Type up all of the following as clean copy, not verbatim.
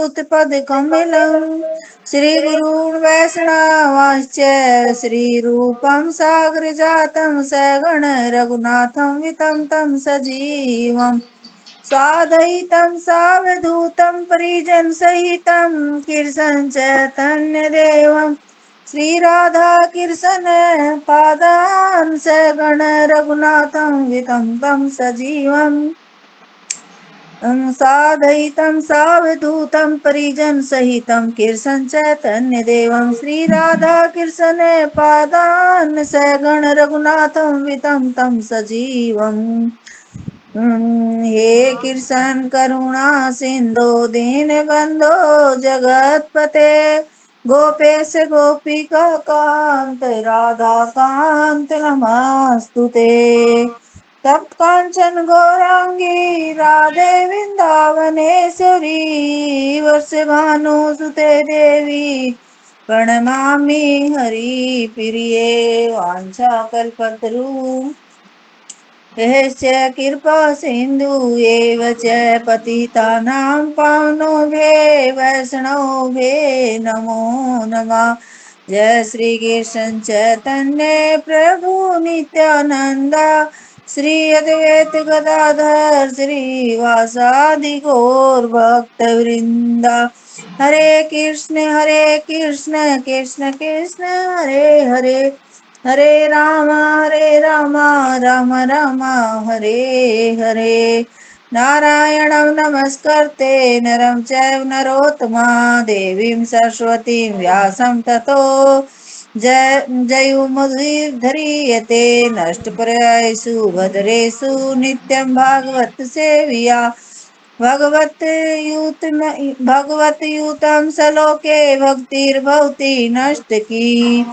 श्रीयुतपदकमलम् श्रीगुरून् वैष्णवांश्च श्रीरूपं साग्रजातं सगण रघुनाथं वितं तं सजीवम् साद्वैतं सावधूतं परिजनसहितं कृष्णं चैतन्यदेवं श्रीराधा कृष्ण पादान् सगण रघुनाथं वितं तं सजीवम् साद्वैतं सावधूतं परिजनसहितं कृष्णं चैतन्यदेवं श्रीराधा कृष्ण पादान् सगण रघुनाथं वितं तं सजीवम् हे कृष्ण करुणा सिंधु दीनबंधो जगतपते गोपेश गोपिका कांत राधा कांत नमस्तुते तप्त कांचन गौरांगी राधे वृंदावनेश्वरी वर्षभानुसुते देवी प्रणमामि हरिप्रिये वाञ्छाकल्पतरु यस्य कृपा सिन्धु एव च पतितानां पावनोभे वैष्णवे नमो नमः जय श्री कृष्ण चैतन्य प्रभु नित्यानंद श्री अद्वैत गदाधर श्रीवासादि गौर भक्त वृंदा हरे कृष्ण कृष्ण कृष्ण हरे हरे हरे राम राम राम हरे हरे नारायणं नमस्कृते नरं चैव नरोत्तमा देवीं सरस्वतीं व्यासं ततो जयुमुदीरधीयते नष्टप्रायेषु भद्रेषु नित्यं भागवत सेविया भगवत यूतं सलोके भक्तिर्भवति नष्टकी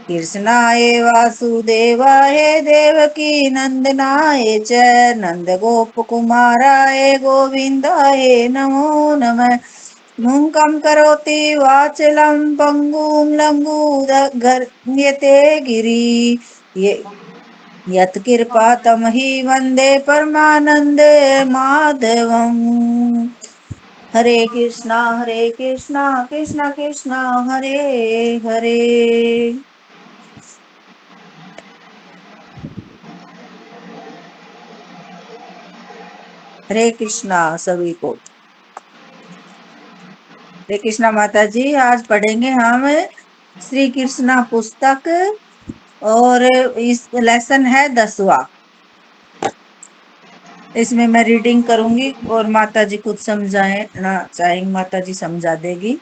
कृष्णाय वासुदेवाय देवकी नंदनाय च नन्दगोपकुमाराय गोविन्दाय नमो नमः मूकं करोति वाचलं पङ्गुं लङ्घूदघर्यते गिरि यत्कृपातमहि वन्दे परमानन्दे माधवम् हरे कृष्णा कृष्ण कृष्ण हरे हरे। हरे कृष्णा सभी को। हरे कृष्णा माता जी। आज पढ़ेंगे हम श्री कृष्णा पुस्तक और इस लेसन है 10वां। इसमें मैं रीडिंग करूंगी और माता जी कुछ समझाना चाहेंगे, माता जी समझा देगी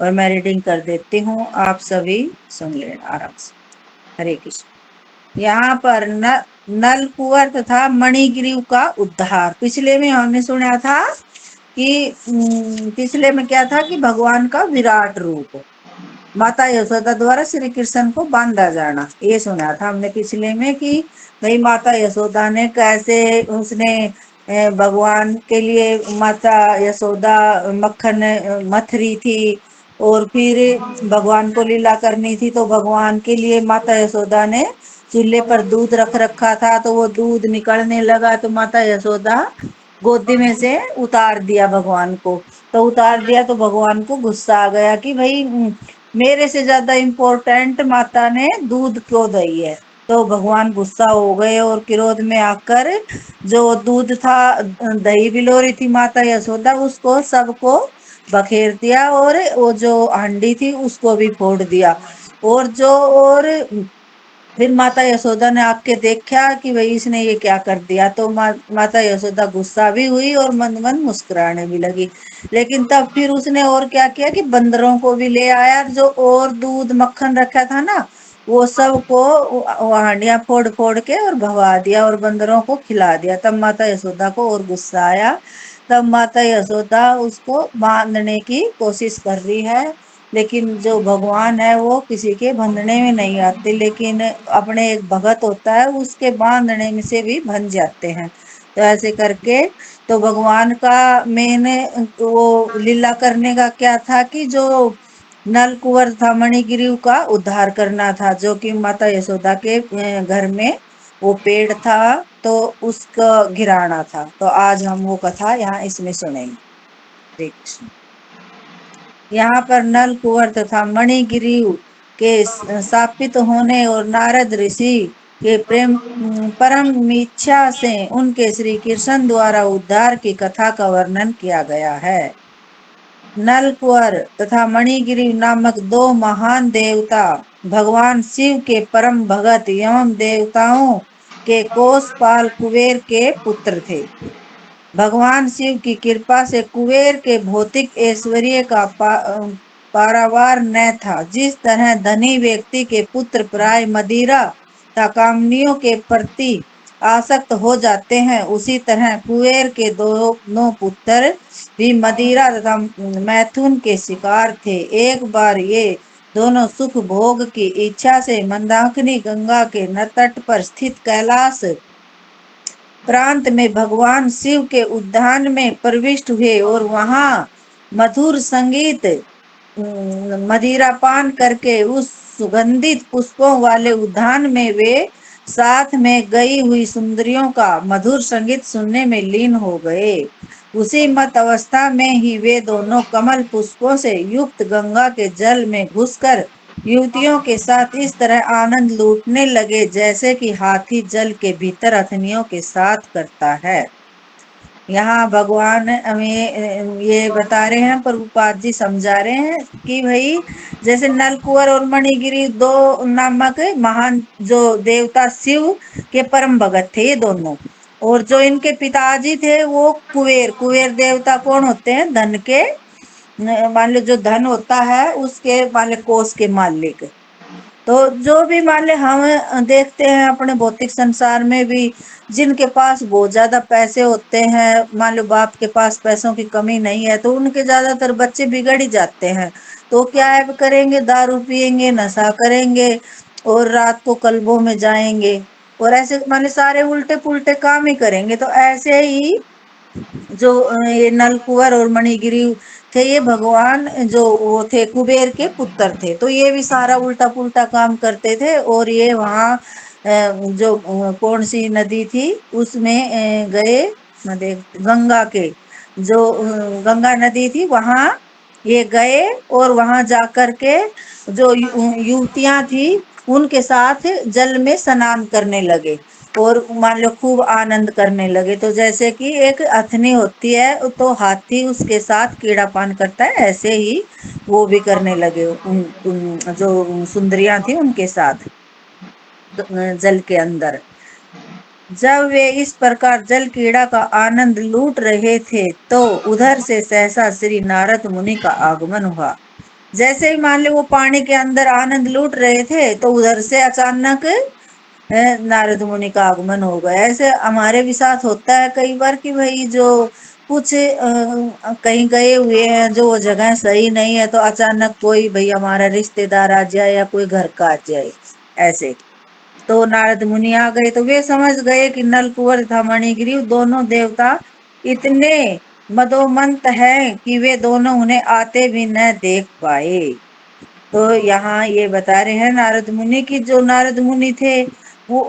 और मैं रीडिंग कर देती हूँ, आप सभी सुन लेना आराम से। हरे कृष्ण। यहाँ पर नल कुंवर तथा मणिग्रीव का उद्धार। पिछले में हमने सुना था कि पिछले में क्या था कि भगवान का विराट रूप माता यशोदा द्वारा श्री कृष्ण को बांधा जाना, ये सुना था हमने पिछले में कि भाई माता यशोदा ने कैसे उसने भगवान के लिए माता यशोदा मक्खन मथ रही थी और फिर भगवान को लीला करनी थी तो भगवान के लिए माता यशोदा ने चूल्हे पर दूध रख रखा था तो वो दूध निकलने लगा तो माता यशोदा गोदी में से उतार दिया भगवान को। तो उतार दिया तो भगवान को गुस्सा आ गया कि भाई मेरे से ज्यादा इम्पोर्टेंट माता ने दूध क्यों दही है। तो भगवान गुस्सा हो गए और क्रोध में आकर जो दूध था दही बिलो रही थी माता यशोदा उसको सबको बखेर दिया और वो जो हांडी थी उसको भी फोड़ दिया। और फिर माता यशोदा ने आके देखा कि भाई इसने ये क्या कर दिया तो माता यशोदा गुस्सा भी हुई और मंद मंद मुस्कुराने भी लगी। लेकिन तब फिर उसने और क्या किया कि बंदरों को भी ले आया जो और दूध मक्खन रखा था ना वो सबको हांडियां फोड़ फोड़ के और भगा दिया और बंदरों को खिला दिया। तब माता यशोदा को और गुस्सा आया। तब माता यशोदा उसको बांधने की कोशिश कर रही है लेकिन जो भगवान है वो किसी के बंधने में नहीं आते लेकिन अपने एक भगत होता है उसके बांधने में से भी बंध जाते हैं। तो ऐसे करके तो भगवान का मेन वो लीला करने का क्या था कि जो नल कुंवर था मणिगिरी का उद्धार करना था जो कि माता यशोदा के घर में वो पेड़ था तो उसका गिराना था। तो आज हम वो कथा यहाँ इसमें सुनेंगे। हरे कृष्ण। यहाँ पर नल कुंवर तथा मणिगिरी के स्थापित होने और नारद ऋषि के प्रेम परम इच्छा से उनके श्री कृष्ण द्वारा उद्धार की कथा का वर्णन किया गया है। नल कुंवर तथा मणिगिरि नामक दो महान देवता भगवान शिव के परम भगत एवं देवताओं के कोषपाल कुबेर के पुत्र थे। भगवान शिव की कृपा से कुबेर के भौतिक ऐश्वर्य का पारावार न था। जिस तरह धनी व्यक्ति के पुत्र प्राय मदिरा तथा कामनियों के प्रति आसक्त हो जाते हैं, उसी तरह कुबेर के दोनों पुत्र भी मदिरा तथा मैथुन के शिकार थे। एक बार ये दोनों सुख भोग की इच्छा से मंदाकिनी गंगा के तट पर स्थित कैलाश प्रांत में भगवान शिव के उद्यान में प्रविष्ट हुए और वहां मधुर संगीत मदिरा पान करके उस सुगंधित पुष्पों वाले उद्यान में वे साथ में गई हुई सुंदरियों का मधुर संगीत सुनने में लीन हो गए। उसी मत अवस्था में ही वे दोनों कमल पुष्पों से युक्त गंगा के जल में घुसकर युवतियों के साथ इस तरह आनंद लूटने लगे जैसे कि हाथी जल के भीतर अथनियों के साथ करता है। यहाँ भगवान हमें ये बता रहे हैं, प्रभुपाद जी समझा रहे हैं कि भाई जैसे नलकुंवर और मणिगिरी दो नामक महान जो देवता शिव के परम भगत थे ये दोनों, और जो इनके पिताजी थे वो कुबेर। कुबेर देवता कौन होते हैं? धन के, मान लो जो धन होता है उसके मान लो कोष के मालिक। तो जो भी मान ले हम देखते हैं अपने भौतिक संसार में भी जिनके पास बहुत ज्यादा पैसे होते हैं, मान लो बाप के पास पैसों की कमी नहीं है, तो उनके ज्यादातर बच्चे बिगड़ ही जाते हैं। तो क्या है करेंगे? दारू पियेंगे, नशा करेंगे और रात को क्लबों में जाएंगे और ऐसे मान लो सारे उल्टे पुल्टे काम ही करेंगे। तो ऐसे ही जो ये नलकुंवर और मणिगिरी थे ये भगवान जो वो थे कुबेर के पुत्र थे। तो ये भी सारा उल्टा पुल्टा काम करते थे और ये वहां जो कौन सी नदी थी उसमें गए, गंगा के जो गंगा नदी थी वहां ये गए और वहां जाकर के जो युवतियां थी उनके साथ जल में स्नान करने लगे और मान लो खूब आनंद करने लगे। तो जैसे कि एक अथनी होती है तो हाथी उसके साथ कीड़ा पान करता है, ऐसे ही वो भी करने लगे उन जो सुंदरियां थी उनके साथ जल के अंदर। जब वे इस प्रकार जल क्रीड़ा का आनंद लूट रहे थे तो उधर से सहसा श्री नारद मुनि का आगमन हुआ। जैसे ही मान लो वो पानी के अंदर आनंद लूट रहे थे तो उधर से अचानक नारद मुनि का आगमन हो गया। ऐसे हमारे भी साथ होता है कई बार कि भाई जो कुछ कहीं गए हुए हैं जो वो जगह सही नहीं है तो अचानक कोई भाई हमारा रिश्तेदार आ जाए या कोई घर का आ जाए ऐसे। तो नारद मुनि आ गए तो वे समझ गए कि नल कुंवर तथा मणिगिरी दोनों देवता इतने मदोमंत हैं कि वे दोनों उन्हें आते भी न देख पाए। तो यहाँ ये बता रहे हैं नारद मुनि की जो नारद मुनि थे वो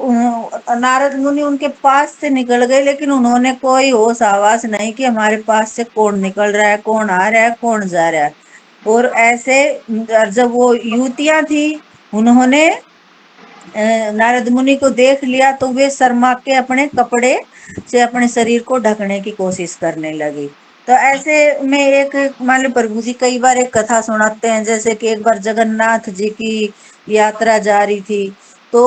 नारद मुनि उनके पास से निकल गए लेकिन उन्होंने कोई होश आवाज नहीं कि हमारे पास से कौन निकल रहा है, कौन आ रहा है, कौन जा रहा है। और ऐसे जब वो युवतियां थी उन्होंने नारद मुनि को देख लिया तो वे शर्मा के अपने कपड़े से अपने शरीर को ढकने की कोशिश करने लगी। तो ऐसे में एक मान लो प्रभु जी कई बार एक कथा सुनाते हैं, जैसे कि एक बार जगन्नाथ जी की यात्रा जा रही थी तो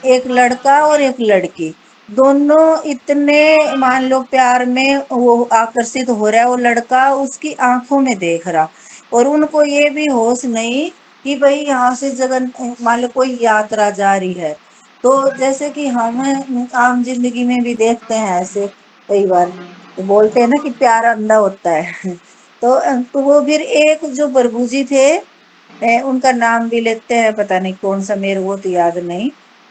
एक लड़का और एक लड़की दोनों इतने मान लो प्यार में वो आकर्षित हो रहा है, वो लड़का उसकी आंखों में देख रहा और उनको ये भी होश नहीं कि भाई यहाँ से जगन मान लो कोई यात्रा जारी है। तो जैसे कि हम आम जिंदगी में भी देखते हैं ऐसे कई बार, तो बोलते हैं ना कि प्यार अंधा होता है तो वो फिर एक जो प्रभु जी थे उनका नाम भी लेते हैं, पता नहीं कौन सा, मेरे वो तो याद नहीं।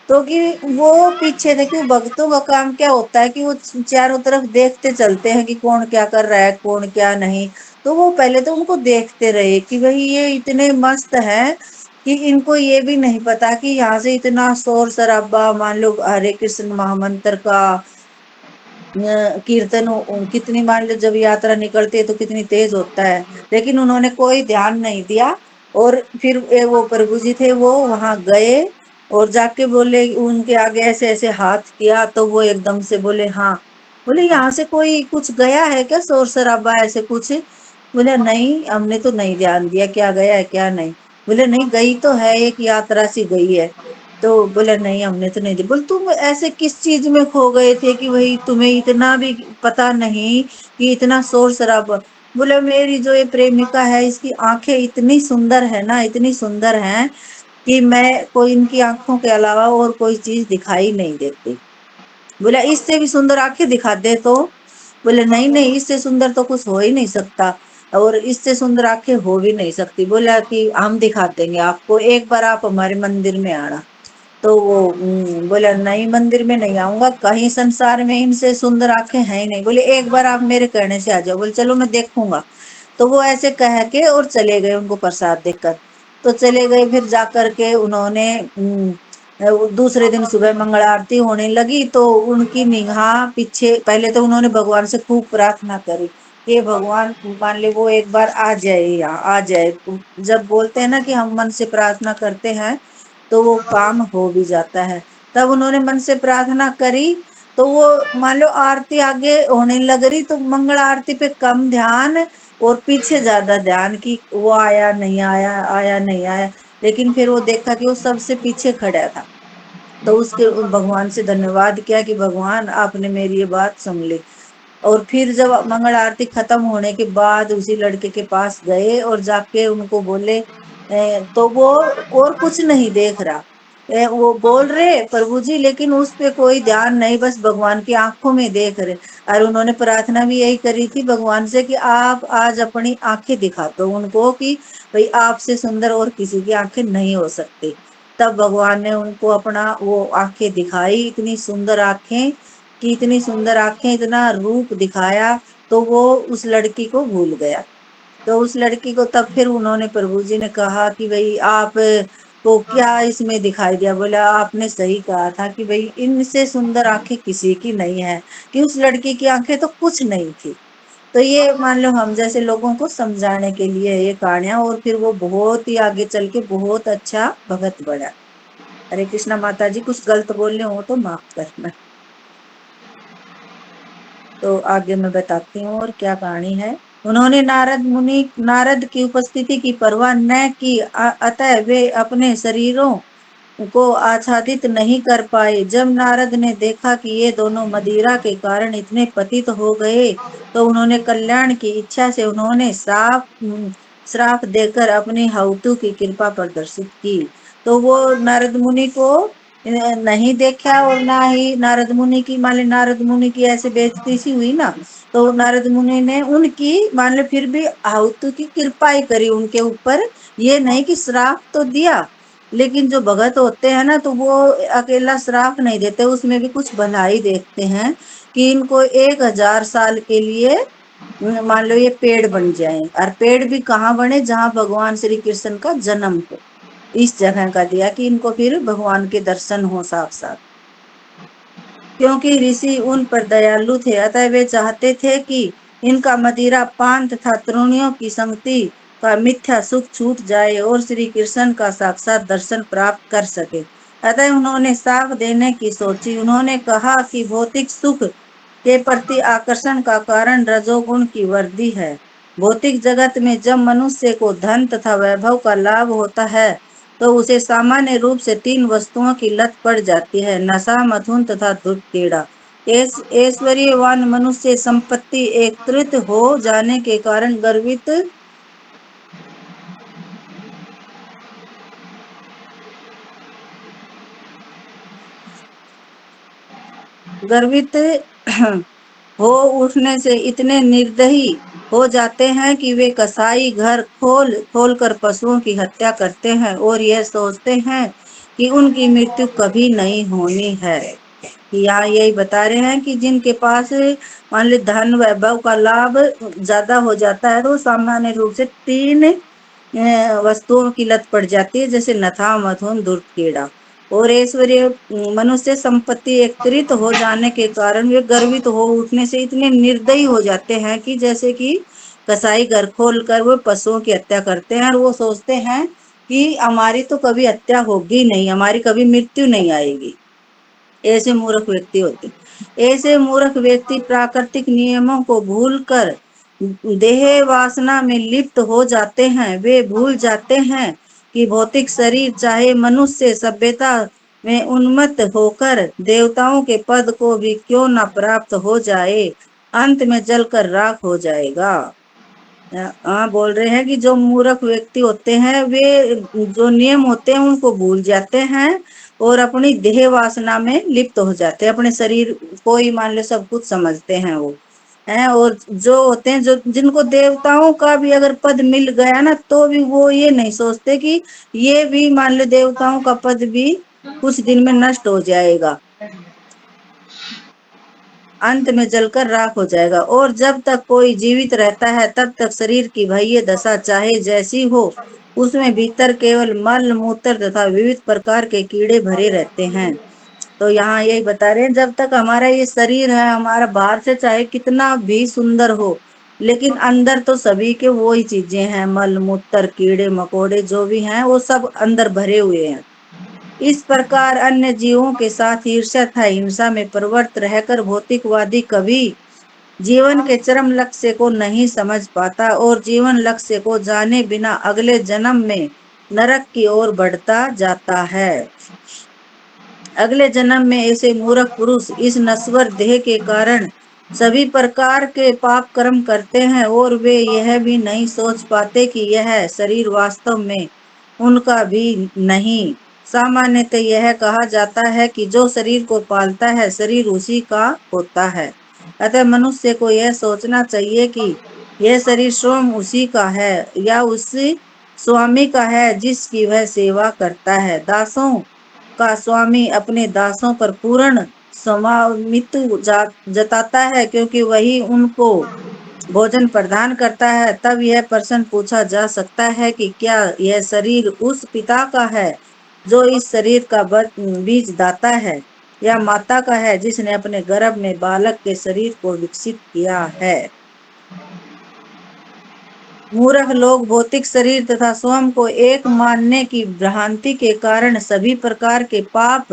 तो कि वो पीछे थे कि भक्तों का काम क्या होता है कि वो चारों तरफ देखते चलते हैं कि कौन क्या कर रहा है कौन क्या नहीं। तो वो पहले तो उनको देखते रहे कि भाई ये इतने मस्त हैं कि इनको ये भी नहीं पता कि यहाँ से इतना शोर शराबा मान लो हरे कृष्ण महामंत्र का कीर्तन कितनी, मान लो जब यात्रा निकलती है तो कितनी तेज होता है, लेकिन उन्होंने कोई ध्यान नहीं दिया। और फिर वो प्रभु जी थे वो वहां गए और जाके बोले, उनके आगे ऐसे ऐसे हाथ किया तो वो एकदम से बोले हाँ। बोले यहाँ से कोई कुछ गया है क्या, शोर शराबा ऐसे कुछ? बोले नहीं, हमने तो नहीं ध्यान दिया क्या गया है क्या नहीं। बोले नहीं, गई तो है, एक यात्रा सी गई है। तो बोले नहीं, हमने तो नहीं दी। बोले तुम ऐसे किस चीज में खो गए थे कि वही तुम्हें इतना भी पता नहीं कि इतना शोर शराबा। बोले मेरी जो ये प्रेमिका है इसकी आंखें इतनी सुंदर है ना, इतनी सुंदर हैं कि मैं कोई इनकी आंखों के अलावा और कोई चीज दिखाई नहीं देती। बोले इससे भी सुंदर आंखें दिखा दे तो। बोले नहीं नहीं, इससे सुंदर तो कुछ हो ही नहीं सकता, और इससे सुंदर आंखें हो भी नहीं सकती। बोला कि हम दिखा देंगे आपको, एक बार आप हमारे मंदिर में आना। तो वो बोला नहीं, मंदिर में नहीं आऊंगा, कहीं संसार में इनसे सुंदर आंखें हैं ही नहीं। बोले एक बार आप मेरे कहने से आ जाओ। बोले चलो मैं देखूंगा। तो वो ऐसे कह के और चले गए उनको प्रसाद देकर। तो चले गए, फिर जाकर के उन्होंने वो दूसरे दिन सुबह मंगल आरती होने लगी तो उनकी निगाह पीछे, पहले तो उन्होंने भगवान से खूब प्रार्थना करी कि भगवान मान ले वो एक बार आ जाए, यहाँ आ जाए। जब बोलते हैं ना कि हम मन से प्रार्थना करते हैं तो वो काम हो भी जाता है। तब उन्होंने मन से प्रार्थना करी तो वो मान लो आरती आगे होने लग रही तो मंगल आरती पे कम ध्यान और पीछे ज्यादा ध्यान कि वो आया नहीं आया, आया नहीं आया। लेकिन फिर वो देखा कि वो सबसे पीछे खड़ा था। तो उसके भगवान से धन्यवाद किया कि भगवान आपने मेरी ये बात सुन ली। और फिर जब मंगल आरती खत्म होने के बाद उसी लड़के के पास गए और जाके उनको बोले, तो वो और कुछ नहीं देख रहा। वो बोल रहे प्रभु जी, लेकिन उस पे कोई ध्यान नहीं, बस भगवान की आंखों में देख रहे। और उन्होंने प्रार्थना भी यही करी थी भगवान से कि आप आज अपनी आंखें दिखा दो उनको कि भाई आपसे सुंदर और किसी की आंखें नहीं हो सकती। तब भगवान ने उनको अपना वो आंखें दिखाई, इतनी सुंदर आंखें कि इतनी सुंदर आंखें, इतना रूप दिखाया। तो वो उस लड़की को भूल गया। तो उस लड़की को तब फिर उन्होंने, प्रभु जी ने कहा कि भाई आप को क्या इसमें दिखाई दिया। बोला आपने सही कहा था कि भाई इनसे सुंदर आंखें किसी की नहीं है, कि उस लड़की की आंखें तो कुछ नहीं थी। तो ये मान लो हम जैसे लोगों को समझाने के लिए ये कहानियां, और फिर वो बहुत ही आगे चल के बहुत अच्छा भगत बना। हरे कृष्णा माता जी, कुछ गलत बोलने हो तो माफ करना। तो आगे मैं बताती हूँ और क्या कहानी है। उन्होंने नारद की उपस्थिति की परवाह न की, अतः वे अपने शरीरों को आच्छादित नहीं कर पाए। जब नारद ने देखा कि ये दोनों मदिरा के कारण इतने पतित हो गए तो उन्होंने कल्याण की इच्छा से उन्होंने श्राप देकर अपनी हवतु की कृपा प्रदर्शित की। तो वो नारद मुनि को नहीं देखा, और ना ही नारद मुनि की, मान ली नारद मुनि की ऐसे बेइज्जती सी हुई ना, तो नारद मुनि ने उनकी मान लो फिर भी हवतु की कृपा ही करी उनके ऊपर। ये नहीं कि श्राप तो दिया, लेकिन जो भगत होते हैं ना तो वो अकेला श्राप नहीं देते, उसमें भी कुछ भलाई देखते हैं कि इनको 1000 साल के लिए मान लो ये पेड़ बन जाए। और पेड़ भी कहाँ बने, जहाँ भगवान श्री कृष्ण का जन्म हो, इस जगह का दिया कि इनको फिर भगवान के दर्शन हो साफ साफ। क्योंकि ऋषि उन पर दयालु थे, अतः वे चाहते थे कि इनका मदिरा पान तथा तृणियों की संगति का मिथ्या सुख छूट जाए और श्री कृष्ण का साक्षात दर्शन प्राप्त कर सके। अतः उन्होंने साफ देने की सोची। उन्होंने कहा कि भौतिक सुख के प्रति आकर्षण का कारण रजोगुण की वृद्धि है। भौतिक जगत में जब मनुष्य को धन तथा वैभव का लाभ होता है तो उसे सामान्य रूप से 3 वस्तुओं की लत पड़ जाती है, नशा, मधुन तथा धूर्त कीड़ा। ऐश्वर्यवान मनुष्य संपत्ति एकत्रित हो जाने के कारण गर्वित हो उठने से इतने निर्दयी हो जाते हैं कि वे कसाई घर खोल खोल कर पशुओं की हत्या करते हैं और यह सोचते हैं कि उनकी मृत्यु कभी नहीं होनी है। यहाँ यही बता रहे हैं कि जिनके पास मान ली धन वैभव का लाभ ज्यादा हो जाता है तो सामान्य रूप से 3 वस्तुओं की लत पड़ जाती है, जैसे नथा, मधुन, धूर्त, कीड़ा। और ऐश्वर्य मनुष्य संपत्ति एकत्रित हो जाने के कारण वे गर्वित हो उठने से इतने निर्दयी हो जाते हैं कि जैसे कि कसाई घर खोलकर वो पशुओं की हत्या करते हैं और वो सोचते हैं कि हमारी तो कभी हत्या होगी नहीं, हमारी कभी मृत्यु नहीं आएगी। ऐसे मूर्ख व्यक्ति होते, ऐसे मूर्ख व्यक्ति प्राकृतिक नियमों को भूलकर देह वासना में लिप्त हो जाते हैं। वे भूल जाते हैं कि भौतिक शरीर चाहे मनुष्य सभ्यता में उन्मत्त होकर देवताओं के पद को भी क्यों न प्राप्त हो जाए, अंत में जलकर राख हो जाएगा। बोल रहे हैं कि जो मूर्ख व्यक्ति होते हैं वे जो नियम होते हैं उनको भूल जाते हैं और अपनी देह वासना में लिप्त हो जाते हैं, अपने शरीर को ही मान लो सब कुछ समझते हैं वो हैं। और जो होते हैं जो जिनको देवताओं का भी अगर पद मिल गया ना तो भी वो ये नहीं सोचते कि ये भी मान लो देवताओं का पद भी कुछ दिन में नष्ट हो जाएगा, अंत में जलकर राख हो जाएगा। और जब तक कोई जीवित रहता है तब तक शरीर की बाह्य दशा चाहे जैसी हो, उसमें भीतर केवल मल मूत्र तथा विविध प्रकार के कीड़े भरे रहते हैं। तो यहाँ यही बता रहे हैं जब तक हमारा ये शरीर है, हमारा बाहर से चाहे कितना भी सुंदर हो, लेकिन अंदर तो सभी के वो ही चीजें हैं, मल मूत्र कीड़े मकोड़े जो भी हैं वो सब अंदर भरे हुए हैं। इस प्रकार अन्य जीवों के साथ ईर्ष्या तथा हिंसा में प्रवृत्त रहकर भौतिकवादी कभी जीवन के चरम लक्ष्य को नहीं समझ पाता और जीवन लक्ष्य को जाने बिना अगले जन्म में नरक की ओर बढ़ता जाता है। अगले जन्म में ऐसे मूर्ख पुरुष इस नश्वर देह के कारण सभी प्रकार के पाप कर्म करते हैं और वे यह भी नहीं सोच पाते कि यह शरीर वास्तव में उनका भी नहीं। सामान्यतः यह कहा जाता है कि जो शरीर को पालता है शरीर उसी का होता है। अतः मनुष्य को यह सोचना चाहिए कि यह शरीर स्वयं उसी का है या उसी स्वामी का है जिसकी वह सेवा करता है। दासों का स्वामी अपने दासों पर पूर्ण स्वामित्व जताता है क्योंकि वही उनको भोजन प्रदान करता है। तब यह प्रश्न पूछा जा सकता है कि क्या यह शरीर उस पिता का है जो इस शरीर का बीज दाता है, या माता का है जिसने अपने गर्भ में बालक के शरीर को विकसित किया है। मूर्ख लोग भौतिक शरीर तथा स्वयं को एक मानने की भ्रांति के कारण सभी प्रकार के पाप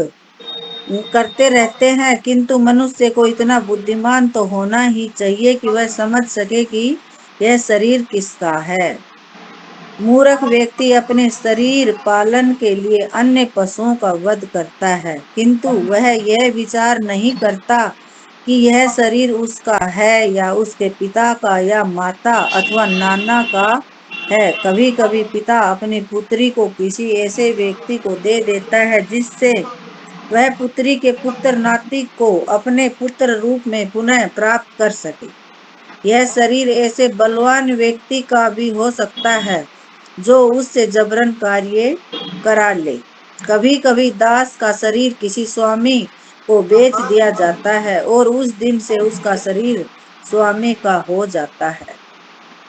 करते रहते हैं, किंतु मनुष्य को इतना बुद्धिमान तो होना ही चाहिए कि वह समझ सके कि यह शरीर किसका है। मूर्ख व्यक्ति अपने शरीर पालन के लिए अन्य पशुओं का वध करता है, किंतु वह यह विचार नहीं करता कि यह शरीर उसका है या उसके पिता का या माता अथवा नाना का है। कभी कभी पिता अपनी पुत्री को किसी ऐसे व्यक्ति को दे देता है जिससे वह पुत्री के पुत्र नाती को अपने पुत्र रूप में पुनः प्राप्त कर सके। यह शरीर ऐसे बलवान व्यक्ति का भी हो सकता है जो उससे जबरन कार्य करा ले। कभी कभी दास का शरीर किसी स्वामी को बेच दिया जाता है और उस दिन से उसका शरीर स्वामी का हो जाता है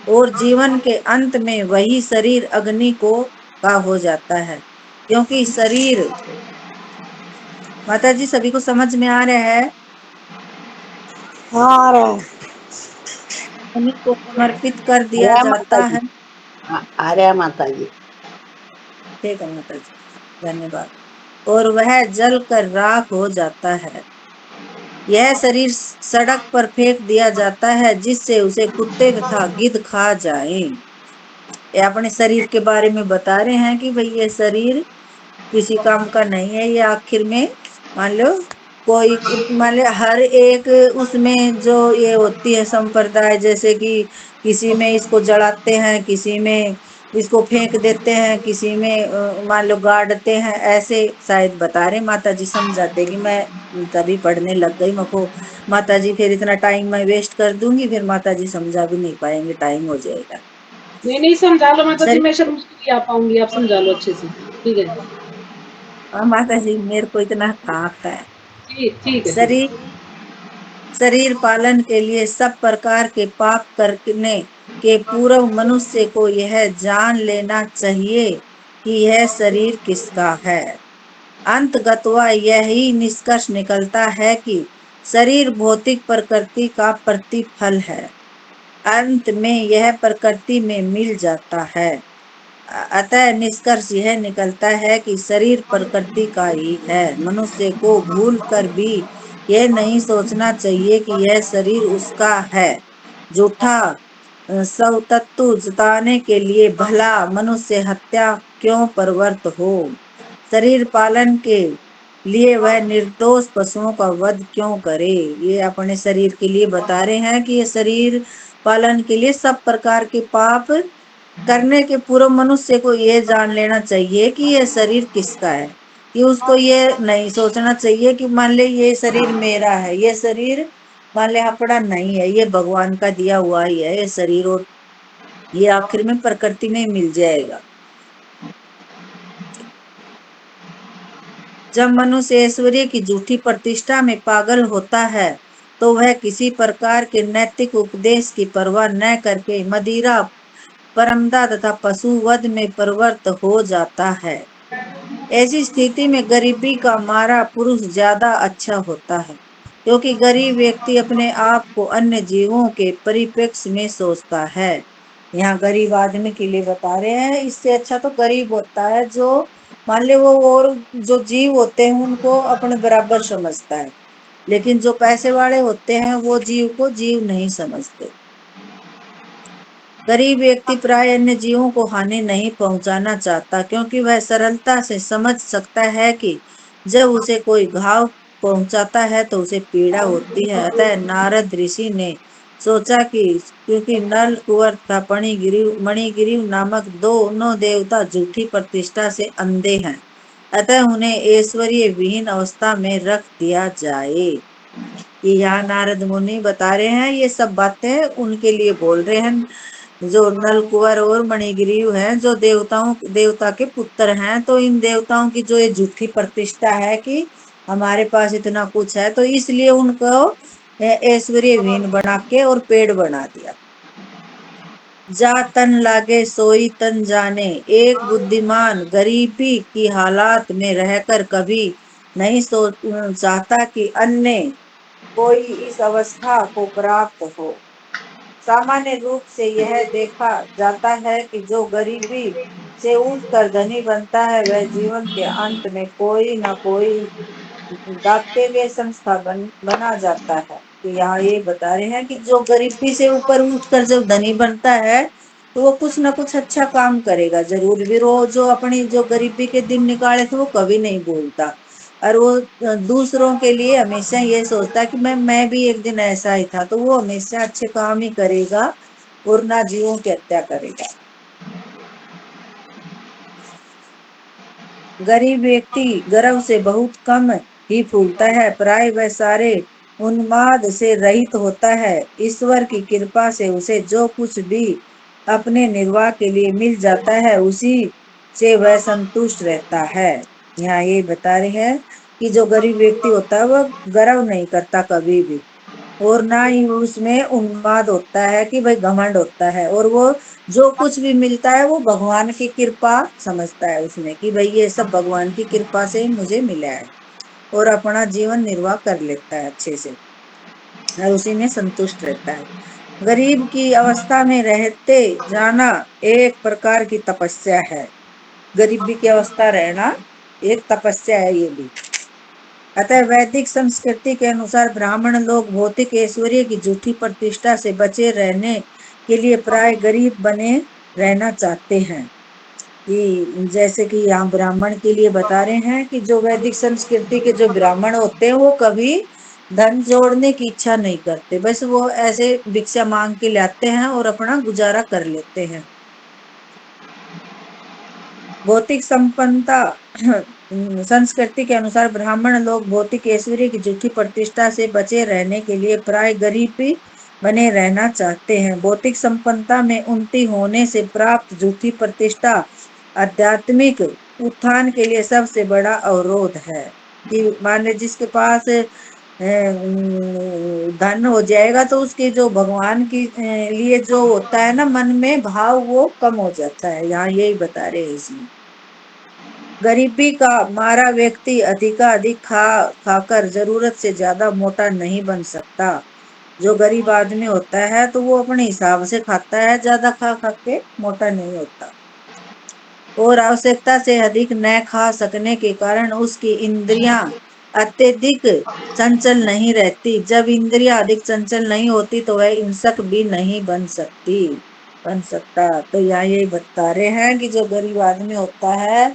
और जीवन के अंत में वही शरीर अग्नि को का हो जाता है। क्योंकि शरीर, माता जी सभी को समझ में आ रहा है, हाँ आ रहा है। अग्नि को समर्पित कर दिया अरे माता जाता जी, है। आ रहा है माता जी। ठीक है माता जी, धन्यवाद। और वह जल कर राख हो जाता है। यह शरीर सड़क पर फेंक दिया जाता है जिससे उसे कुत्ते तथा गिद्ध खा जाएं। ये अपने शरीर के बारे में बता रहे हैं कि भाई ये शरीर किसी काम का नहीं है। ये आखिर में मान लो कोई, मान लो हर एक उसमें जो ये होती है संप्रदाय, जैसे कि किसी में इसको जलाते हैं, किसी में इसको फेंक देते हैं, किसी में मान लो गाड़ते हैं, ऐसे शायद बता रहे। माता जी समझा देगी, मैं तभी पढ़ने लग गई। मको माता जी फिर इतना टाइम मैं वेस्ट कर दूंगी, फिर माता जी समझा भी नहीं पाएंगे, टाइम हो जाएगा। नहीं समझा लो माता जी, शरीर, मैं शायद मुश्किल आ पाऊंगी, आप समझा लो अच्छे से। ठीक है माता जी मेरे को इतना कहाँ आता है। ठीक ठीक है ठीक शरीर, शरीर पालन के लिए सब प्रकार के पाप करने के पूर्व मनुष्य को यह जान लेना चाहिए कि यह शरीर किसका है। अंतगतवा यही निष्कर्ष निकलता है कि शरीर भौतिक प्रकृति का प्रतिफल है। अंत में यह प्रकृति में मिल जाता है। अतः निष्कर्ष यह निकलता है कि शरीर प्रकृति का ही है। मनुष्य को भूल कर भी यह नहीं सोचना चाहिए कि यह शरीर उसका है। झूठा स्वतत्व जताने के लिए भला मनुष्य हत्या क्यों प्रवृत्त हो। शरीर पालन के लिए वह निर्दोष पशुओं का वध क्यों करे। ये अपने शरीर के लिए बता रहे हैं कि ये शरीर पालन के लिए सब प्रकार के पाप करने के पूर्व मनुष्य को ये जान लेना चाहिए कि ये शरीर किसका है। कि उसको ये नहीं सोचना चाहिए कि मान ले ये शरीर मेरा है, ये शरीर मान ले अपना नहीं है, ये भगवान का दिया हुआ ही है ये शरीर, और ये आखिर में प्रकृति में मिल जाएगा। जब मनुष्य ऐश्वर्य की झूठी प्रतिष्ठा में पागल होता है तो वह किसी प्रकार के नैतिक उपदेश की परवाह न करके मदिरा, परमदा तथा पशुवध में प्रवृत्त हो जाता है। ऐसी स्थिति में गरीबी का मारा पुरुष ज्यादा अच्छा होता है, क्योंकि गरीब व्यक्ति अपने आप को अन्य जीवों के परिप्रेक्ष्य में सोचता है। यहाँ गरीब आदमी के लिए बता रहे हैं, इससे अच्छा तो गरीब होता है जो मान ले वो और जो जीव होते हैं उनको अपने बराबर समझता है, लेकिन जो पैसे वाले होते हैं वो जीव को जीव नहीं समझते। गरीब व्यक्ति प्राय अन्य जीवों को हानि नहीं पहुंचाना चाहता, क्योंकि वह सरलता से समझ सकता है कि जब उसे कोई घाव पहुंचाता है तो उसे पीड़ा होती है। अतः नारद ऋषि ने सोचा कि क्योंकि नल कुंवर तथा मणिगिरी नामक दोनों देवता झूठी प्रतिष्ठा से अंधे हैं, अतः उन्हें ऐश्वर्य विहीन अवस्था में रख दिया जाए। ये यहाँ नारद मुनि बता रहे हैं, ये सब बातें उनके लिए बोल रहे हैं जो नल कुंवर और मणिगिरीव हैं, जो देवता के पुत्र हैं। तो इन देवताओं की जो ये झूठी प्रतिष्ठा है कि हमारे पास इतना कुछ है, तो इसलिए उनको ऐश्वर्य विहीन बना के और पेड़ बना दिया। जा तन लागे सोई तन जाने, एक बुद्धिमान गरीबी की हालात में रहकर कभी नहीं चाहता कि अन्य कोई इस अवस्था को प्राप्त हो। सामान्य रूप से यह देखा जाता है कि जो गरीबी से उठ कर धनी बनता है वह जीवन के अंत में कोई ना कोई दातव्य संस्था बना जाता है। तो यहाँ ये बता रहे हैं कि जो गरीबी से ऊपर उठकर जब धनी बनता है तो वो कुछ ना कुछ अच्छा काम करेगा जरूर। भी वो जो अपनी जो गरीबी के दिन निकाले थे वो कभी नहीं भूलता, और वो दूसरों के लिए हमेशा ये सोचता है कि मैं भी एक दिन ऐसा ही था। तो वो हमेशा अच्छे काम ही करेगा और ना जीवों की हत्या करेगा। गरीब व्यक्ति गर्व से बहुत कम ही फूलता है, प्राय वह सारे उन्माद से रहित होता है। ईश्वर की कृपा से उसे जो कुछ भी अपने निर्वाह के लिए मिल जाता है उसी से वह संतुष्ट रहता है। यहाँ ये बता रहे हैं कि जो गरीब व्यक्ति होता है वह गर्व नहीं करता कभी भी, और ना ही उसमें उन्माद होता है कि भाई घमंड होता है, और वो जो कुछ भी मिलता है वो भगवान की कृपा समझता है उसमें कि भाई ये सब भगवान की कृपा से ही मुझे मिला है, और अपना जीवन निर्वाह कर लेता है अच्छे से और उसी में संतुष्ट रहता है। गरीब की अवस्था में रहते जाना एक प्रकार की तपस्या है। गरीबी की अवस्था रहना एक तपस्या है ये भी। अतः वैदिक संस्कृति के अनुसार ब्राह्मण लोग भौतिक ऐश्वर्य की झूठी प्रतिष्ठा से बचे रहने के लिए प्राय गरीब बने रहना चाहते हैं। कि जैसे कि यहाँ ब्राह्मण के लिए बता रहे हैं कि जो वैदिक संस्कृति के जो ब्राह्मण होते हैं वो कभी धन जोड़ने की इच्छा नहीं करते, बस वो ऐसे भिक्षा मांग के लाते हैं और अपना गुजारा कर लेते हैं। भौतिक संपन्नता संस्कृति के अनुसार ब्राह्मण लोग भौतिक ऐश्वर्य की झूठी प्रतिष्ठा से बचे रहने के लिए प्राय गरीबी बने रहना चाहते हैं। भौतिक संपन्नता में उन्नति होने से प्राप्त झूठी प्रतिष्ठा आध्यात्मिक उत्थान के लिए सबसे बड़ा अवरोध है। कि मान लीजिए जिसके पास धन हो जाएगा तो उसके जो भगवान के लिए जो होता है ना मन में भाव वो कम हो जाता है। यहाँ यही बता रहे हैं इसमें। गरीबी का मारा व्यक्ति अधिकाधिक खाकर जरूरत से ज्यादा मोटा नहीं बन सकता। जो गरीब आदमी होता है तो वो अपने हिसाब से खाता है, ज्यादा खा खा के मोटा नहीं होता। और आवश्यकता से अधिक न खा सकने के कारण उसकी इंद्रियां अत्यधिक चंचल नहीं रहती। जब इंद्रियां अधिक चंचल नहीं होती तो वह हिंसक भी नहीं बन सकता। तो यहाँ यही बता रहे हैं कि जो गरीब आदमी होता है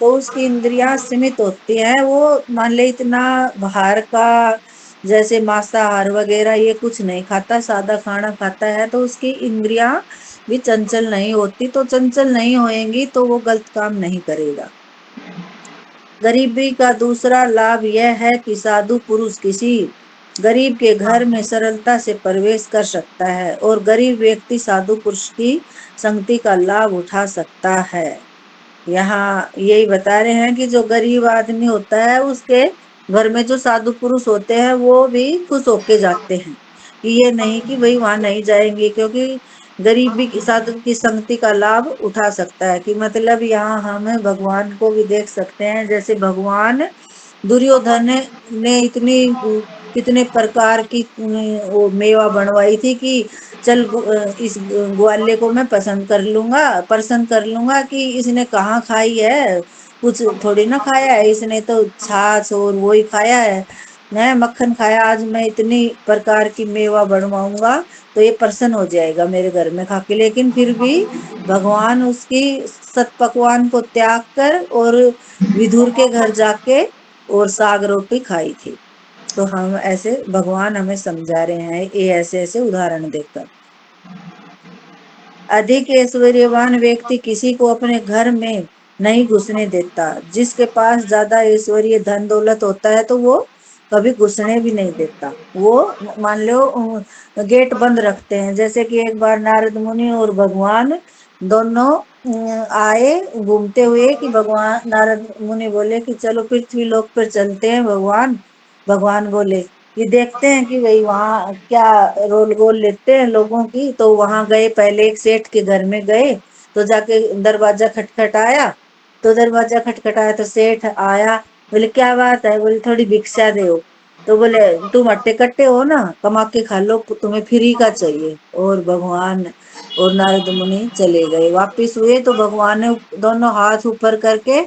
तो उसकी इंद्रियां सीमित होती हैं। वो मान ले इतना बाहर का जैसे मांसाहार वगैरह ये कुछ नहीं खाता, सादा खाना खाता है, तो उसकी इंद्रियां भी चंचल नहीं होती। तो चंचल नहीं होएंगी तो वो गलत काम नहीं करेगा। गरीबी का दूसरा लाभ यह है कि साधु पुरुष किसी गरीब के घर में सरलता से प्रवेश कर सकता है और गरीब व्यक्ति साधु पुरुष की संगति का लाभ उठा सकता है। यहाँ यही बता रहे हैं कि जो गरीब आदमी होता है उसके घर में जो साधु पुरुष होते हैं वो भी खुश होके जाते हैं, कि ये नहीं कि भाई वहां नहीं जाएंगे, क्योंकि गरीबी की साधु की संगति का लाभ उठा सकता है। कि मतलब यहाँ हम भगवान को भी देख सकते हैं। जैसे भगवान दुर्योधन ने इतनी कितने प्रकार की वो मेवा बनवाई थी कि चल इस ग्वाले को मैं पसंद कर लूंगा कि इसने कहाँ खाई है, कुछ थोड़ी ना खाया है इसने, तो छाछ और वो ही खाया है, मैं मक्खन खाया। आज मैं इतनी प्रकार की मेवा बनवाऊंगा तो ये प्रसन्न हो जाएगा मेरे घर में खा के। लेकिन फिर भी भगवान उसकी सत पकवान को त्याग कर और विदुर के घर जाके और साग रोटी खाई थी। तो हम ऐसे भगवान हमें समझा रहे हैं ये ऐसे ऐसे उदाहरण देकर। अधिक ऐश्वर्यवान व्यक्ति किसी को अपने घर में नहीं घुसने देता। जिसके पास ज्यादा ऐश्वर्य धन दौलत होता है तो वो कभी घुसने भी नहीं देता। वो मान लो गेट बंद रखते हैं। जैसे कि एक बार नारद मुनि और भगवान दोनों आए घूमते हुए, कि भगवान नारद मुनि बोले कि चलो पृथ्वी लोक पर चलते हैं भगवान। भगवान बोले ये देखते हैं कि भाई वहां क्या रोल गोल लेते हैं लोगों की। तो वहां गए, पहले एक सेठ के घर में गए तो जाके दरवाजा खटखटाया। तो दरवाजा खटखटाया तो सेठ आया, बोले क्या बात है, बोले थोड़ी भिक्षा दो। तो बोले तुम अट्टे कट्टे हो ना, कमा के खा लो, तुम्हें फ्री का चाहिए। और भगवान और नारद मुनि चले गए। वापिस हुए तो भगवान ने दोनों हाथ ऊपर करके